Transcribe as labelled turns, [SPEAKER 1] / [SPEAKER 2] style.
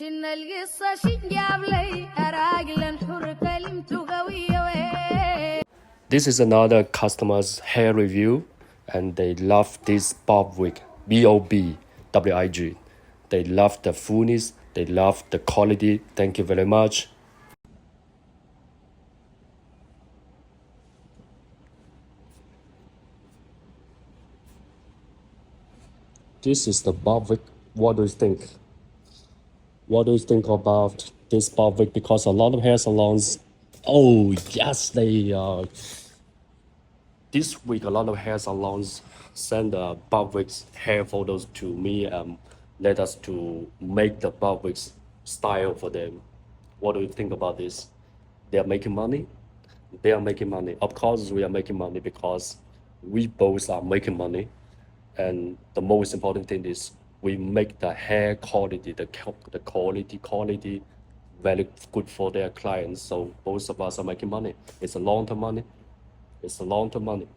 [SPEAKER 1] شنا القصة شنجاب لي أراجل الحر كلمته قوية وين.
[SPEAKER 2] This is another customer's hair review, and they love this bob wig, B-O-B-W-I-G. They love the fullness, they love the quality. Thank you very much. This is the bob wig. What do you think? What do you think about this bob wig? Because a lot of hair salons, oh yes, they this week a lot of hair salons send bob wigs hair photos to me and let us to make the bob wigs style for them. What do you think about this? They are making money. They are making money. Of course, we are making money because we both are making money. And the most important thing is we make the hair quality, the quality very good for their clients. So both of us are making money. It's a long-term money. It's a long-term money.